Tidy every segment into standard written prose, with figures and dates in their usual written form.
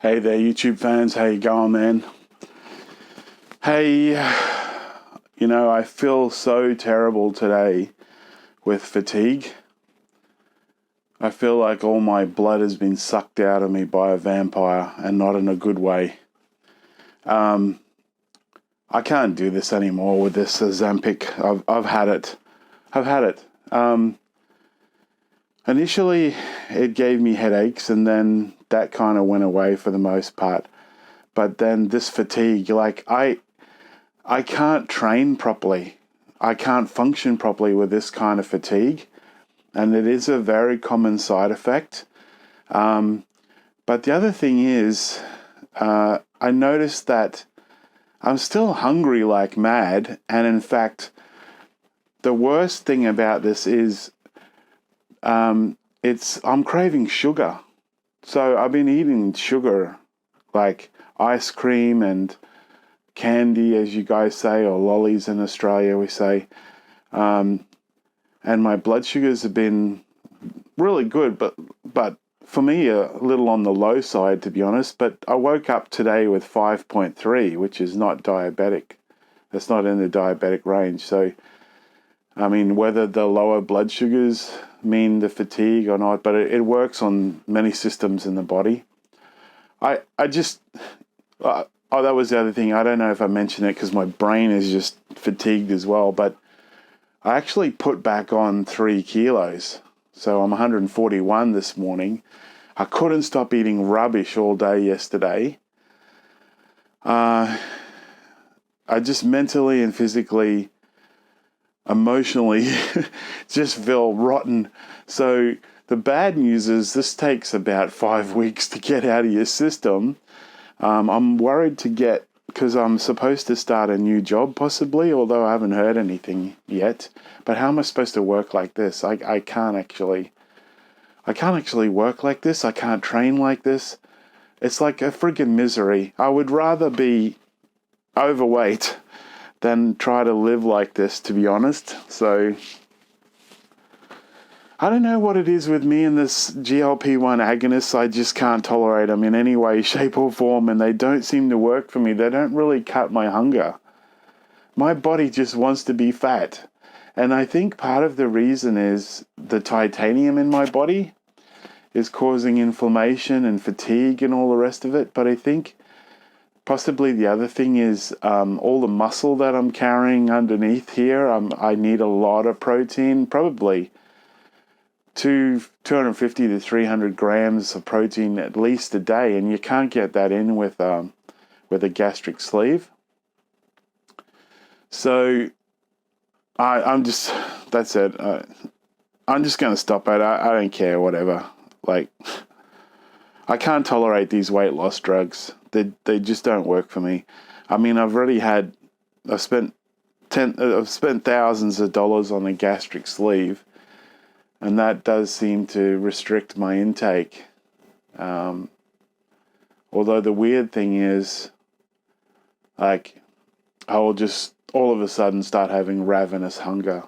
Hey there, YouTube fans. How you going, man? Hey, I feel so terrible today with fatigue. I feel like all my blood has been sucked out of me by a vampire, and not in a good way. I can't do this anymore with this Ozempic. I've had it. I've had it. Initially, it gave me headaches, and then that kind of went away for the most part. But then this fatigue, I can't train properly. I can't function properly with this kind of fatigue. And it is a very common side effect. But the other thing is, I noticed that I'm still hungry like mad. And in fact, the worst thing about this is I'm craving sugar. So I've been eating sugar, like ice cream and candy, as you guys say, or lollies in Australia, we say. And my blood sugars have been really good, but for me, a little on the low side, to be honest. But I woke up today with 5.3, which is not diabetic. That's not in the diabetic range. So, I mean, whether the lower blood sugars mean the fatigue or not, but it works on many systems in the body. That was the other thing. I don't know if I mentioned it because my brain is just fatigued as well, but I actually put back on 3 kilos. So I'm 141 this morning. I couldn't stop eating rubbish all day yesterday. I just mentally and physically, emotionally just feel rotten. So the bad news is this takes about 5 weeks to get out of your system. I'm worried because I'm supposed to start a new job possibly, although I haven't heard anything yet. But how am I supposed to work like this? I can't actually work like this. I can't train like this. It's like a friggin' misery. I would rather be overweight than try to live like this, to be honest. So I don't know what it is with me and this GLP-1 agonists. I just can't tolerate them in any way, shape or form, and they don't seem to work for me. They don't really cut my hunger. My body just wants to be fat. And I think part of the reason is the titanium in my body is causing inflammation and fatigue and all the rest of it. But I think possibly the other thing is all the muscle that I'm carrying underneath here. I need a lot of protein, probably 250 to 300 grams of protein at least a day, and you can't get that in with a gastric sleeve. So that's it. I'm just going to stop it. I don't care, whatever. Like, I can't tolerate these weight loss drugs. They just don't work for me. I mean, I've spent thousands of dollars on a gastric sleeve, and that does seem to restrict my intake. Although the weird thing is, like, I will just all of a sudden start having ravenous hunger.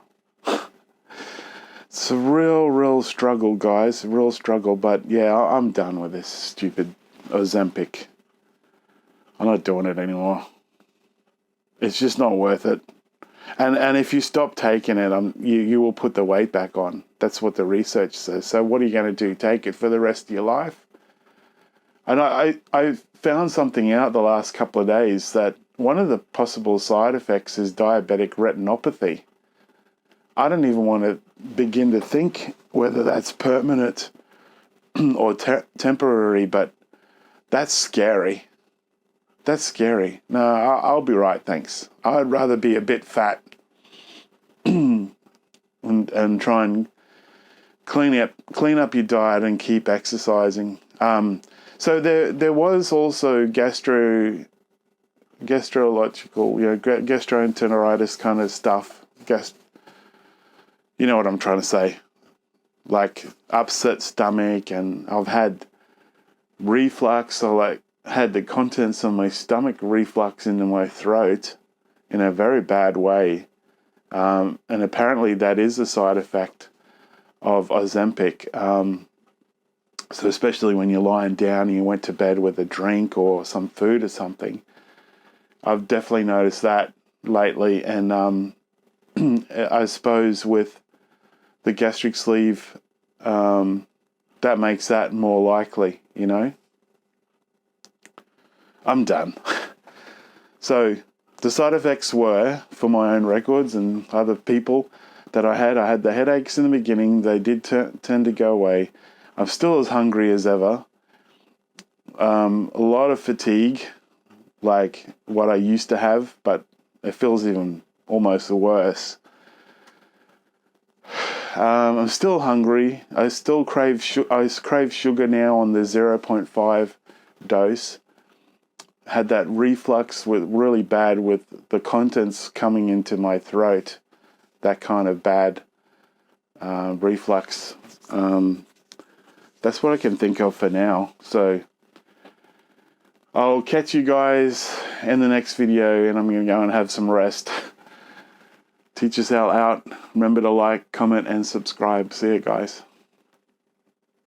It's a real struggle, guys. A real struggle. But yeah, I'm done with this stupid Ozempic. I'm not doing it anymore. It's just not worth it. And if you stop taking it, you will put the weight back on. That's what the research says. So what are you going to do? Take it for the rest of your life? And I found something out the last couple of days that one of the possible side effects is diabetic retinopathy. I don't even want to begin to think whether that's permanent or temporary, but that's scary. That's scary. No, I'll be right, thanks. I'd rather be a bit fat and try and clean up your diet and keep exercising. So there was also gastroenteritis kind of stuff. You know what I'm trying to say. Like upset stomach, and I've had reflux. So had the contents of my stomach reflux into my throat in a very bad way. And apparently that is a side effect of Ozempic. So especially when you're lying down and you went to bed with a drink or some food or something, I've definitely noticed that lately. And I suppose with the gastric sleeve, that makes that more likely, you know. I'm done. So the side effects were, for my own records and other people that I had the headaches in the beginning. They did tend to go away. I'm still as hungry as ever. A lot of fatigue, like what I used to have, but it feels even almost worse. I'm still hungry. I still crave sugar now on the 0.5 dose. Had that reflux with really bad with the contents coming into my throat. That kind of bad reflux. That's what I can think of for now. So I'll catch you guys in the next video, and I'm going to go and have some rest. Teach us out. Remember to like, comment, and subscribe. See you guys.